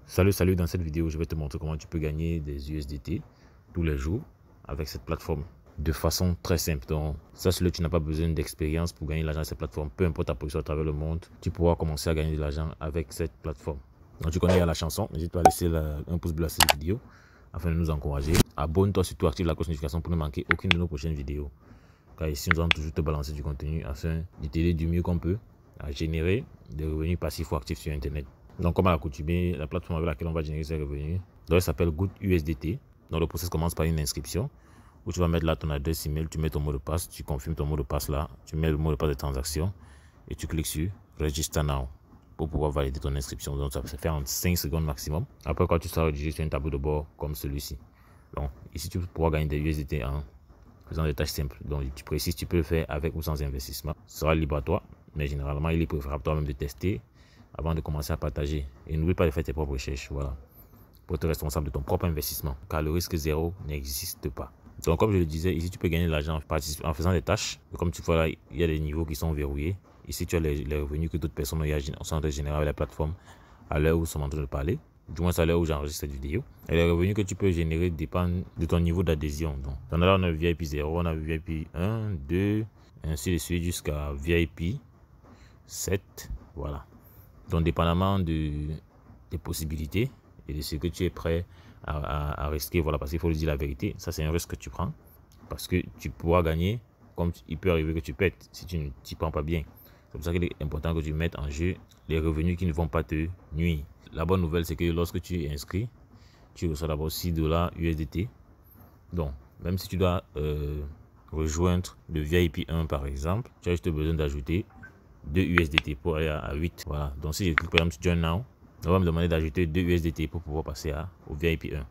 Salut, dans cette vidéo, je vais te montrer comment tu peux gagner des USDT tous les jours avec cette plateforme de façon très simple. Donc, sache-le, tu n'as pas besoin d'expérience pour gagner de l'argent sur cette plateforme. Peu importe ta position à travers le monde, tu pourras commencer à gagner de l'argent avec cette plateforme. Donc, tu connais la chanson, n'hésite pas à laisser un pouce bleu à cette vidéo afin de nous encourager. Abonne-toi, surtout active la cloche de notification pour ne manquer aucune de nos prochaines vidéos. Car ici, nous allons toujours te balancer du contenu afin de t'aider du mieux qu'on peut à générer des revenus passifs ou actifs sur Internet. Donc, comme à l'accoutumée, la plateforme avec laquelle on va générer ces revenus, donc elle s'appelle Good USDT. Donc, le process commence par une inscription où tu vas mettre là ton adresse email, tu mets ton mot de passe, tu confirmes ton mot de passe là, tu mets le mot de passe de transaction et tu cliques sur Register Now pour pouvoir valider ton inscription. Donc, ça se fait en 5 secondes maximum. Après, quand tu seras redirigé sur un tableau de bord comme celui-ci. Donc, ici, tu pourras gagner des USDT en faisant des tâches simples. Donc, tu précises, tu peux le faire avec ou sans investissement. Ce sera libre à toi, mais généralement, il est préférable toi-même de tester avant de commencer à partager. Et n'oublie pas de faire tes propres recherches, voilà, pour être responsable de ton propre investissement, car le risque zéro n'existe pas. Donc, comme je le disais, ici, tu peux gagner de l'argent en faisant des tâches. Et comme tu vois là, il y a des niveaux qui sont verrouillés. Ici, tu as les revenus que d'autres personnes sont en train de générer avec la plateforme à l'heure où nous sommes en train de parler. Du moins, c'est à l'heure où j'enregistre cette vidéo. Et les revenus que tu peux générer dépendent de ton niveau d'adhésion. Donc, là, on a VIP 0, on a VIP 1, 2, ainsi de suite jusqu'à VIP 7. Voilà. Donc, dépendamment des possibilités et de ce que tu es prêt à risquer, voilà, parce qu'il faut le dire la vérité, ça c'est un risque que tu prends, parce que tu pourras gagner, comme il peut arriver que tu pètes si tu ne t'y prends pas bien. C'est pour ça qu'il est important que tu mettes en jeu les revenus qui ne vont pas te nuire. La bonne nouvelle, c'est que lorsque tu es inscrit, tu reçois d'abord 6 $ USDT. Donc, même si tu dois rejoindre le VIP 1 par exemple, tu as juste besoin d'ajouter 2 USDT pour aller à 8. Voilà. Donc, si je clique par exemple sur Join Now, on va me demander d'ajouter 2 USDT pour pouvoir passer au VIP 1.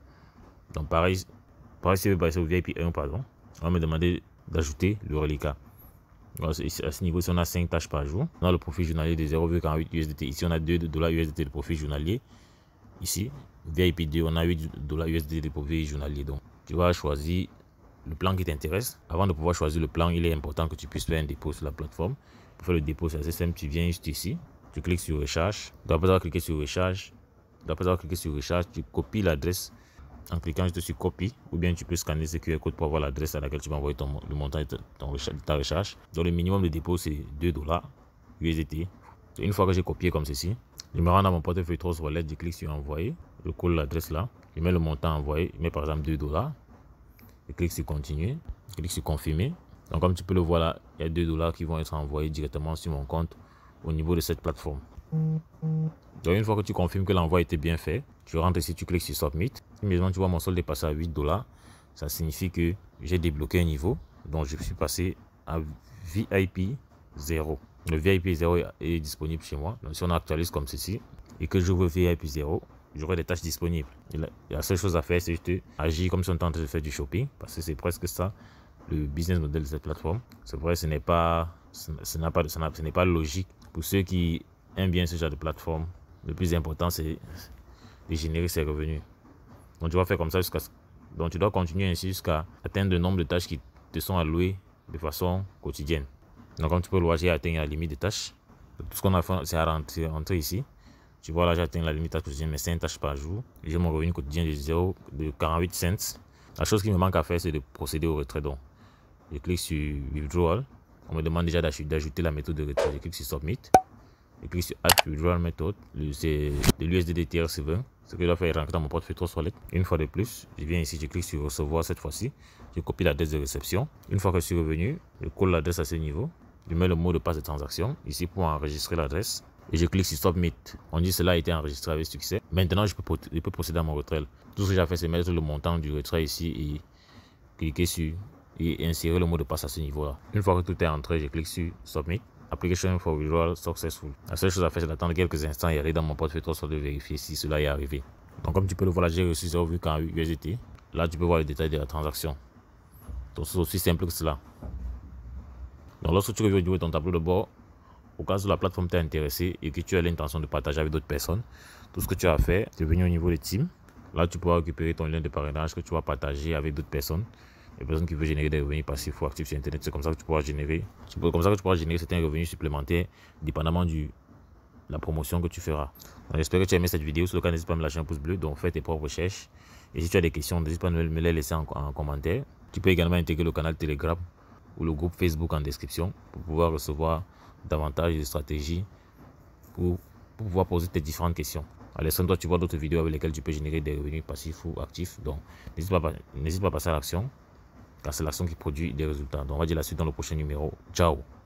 Donc, pareil, si je veux passer au VIP 1, pardon, on va me demander d'ajouter le reliquat. Alors, à ce niveau, si on a 5 tâches par jour, on a le profit journalier de 0,48 USDT. Ici, on a 2 $ USDT de profit journalier. Ici, VIP 2, on a 8 $ USDT de profit journalier. Donc, tu vas choisir le plan qui t'intéresse. Avant de pouvoir choisir le plan, il est important que tu puisses faire un dépôt sur la plateforme. Pour faire le dépôt, c'est assez simple. Tu viens juste ici, tu cliques sur Recharge. Tu dois pas avoir cliqué sur Recharge. Tu copies l'adresse en cliquant juste sur Copie. Ou bien tu peux scanner ce QR code pour avoir l'adresse à laquelle tu vas envoyer le montant de ta recharge. Donc le minimum de dépôt, c'est 2 $ USDT. Une fois que j'ai copié comme ceci, je me rends dans mon portefeuille Trust Wallet, je clique sur Envoyer. Je colle l'adresse là. Je mets le montant envoyé. Je mets par exemple 2 $. Je clique sur Continuer. Je clique sur Confirmer. Donc comme tu peux le voir là, il y a 2 $ qui vont être envoyés directement sur mon compte au niveau de cette plateforme. Donc une fois que tu confirmes que l'envoi était bien fait, tu rentres ici, tu cliques sur Submit. Immédiatement tu vois mon solde est passé à 8 $. Ça signifie que j'ai débloqué un niveau. Donc je suis passé à VIP 0. Le VIP 0 est disponible chez moi. Donc si on actualise comme ceci et que j'ouvre VIP 0, j'aurai des tâches disponibles. Et la seule chose à faire, c'est juste agir comme si on était en train de faire du shopping, parce que c'est presque ça le business model de cette plateforme. C'est vrai, ce n'est pas logique. Pour ceux qui aiment bien ce genre de plateforme, le plus important c'est de générer ses revenus. Donc tu vas faire comme ça donc tu dois continuer ainsi jusqu'à atteindre le nombre de tâches qui te sont allouées de façon quotidienne. Donc comme tu peux le voir, j'ai atteint la limite de tâches. Donc, tout ce qu'on a fait, c'est à rentrer ici. Tu vois là, j'ai atteint la limite de tâches quotidienne, mais 5 tâches par jour. J'ai mon revenu quotidien de 48 cents. La chose qui me manque à faire, c'est de procéder au retrait. Donc je clique sur Withdrawal. On me demande déjà d'ajouter la méthode de retrait. Je clique sur Submit. Je clique sur Add Withdrawal Method. C'est de l'USDT TR7. Ce que je dois faire est rentrer dans mon portefeuille Trust Wallet. Une fois de plus, je viens ici, je clique sur Recevoir cette fois-ci. Je copie l'adresse de réception. Une fois que je suis revenu, je colle l'adresse à ce niveau. Je mets le mot de passe de transaction ici pour enregistrer l'adresse. Et je clique sur Submit. On dit cela a été enregistré avec succès. Maintenant, je peux procéder à mon retrait. Tout ce que j'ai fait, c'est mettre le montant du retrait ici et cliquer sur et insérer le mot de passe à ce niveau-là. Une fois que tout est entré, je clique sur Submit. Application for Withdrawal Successful. La seule chose à faire, c'est d'attendre quelques instants et aller dans mon portefeuille Trust de vérifier si cela est arrivé. Donc, comme tu peux le voir, là, j'ai reçu 0,48 USDT. Là, tu peux voir les détails de la transaction. Donc, c'est aussi simple que cela. Donc, lorsque tu reviens au niveau de ton tableau de bord, au cas où la plateforme t'est intéressée et que tu as l'intention de partager avec d'autres personnes, tout ce que tu as à faire, c'est venir au niveau des teams. Là, tu pourras récupérer ton lien de parrainage que tu vas partager avec d'autres personnes. Les personnes qui veulent générer des revenus passifs ou actifs sur Internet, c'est comme ça que tu pourras générer. Certains revenus supplémentaires, dépendamment du la promotion que tu feras. J'espère que tu as aimé cette vidéo. Sur le cas, n'hésite pas à me lâcher un pouce bleu. Donc, fais tes propres recherches. Et si tu as des questions, n'hésite pas à me les laisser en commentaire. Tu peux également intégrer le canal Telegram ou le groupe Facebook en description pour pouvoir recevoir davantage de stratégies pour pouvoir poser tes différentes questions. Alessandro, tu vois d'autres vidéos avec lesquelles tu peux générer des revenus passifs ou actifs. Donc, n'hésite pas à passer à l'action, car c'est l'action qui produit des résultats. Donc, on va dire la suite dans le prochain numéro. Ciao!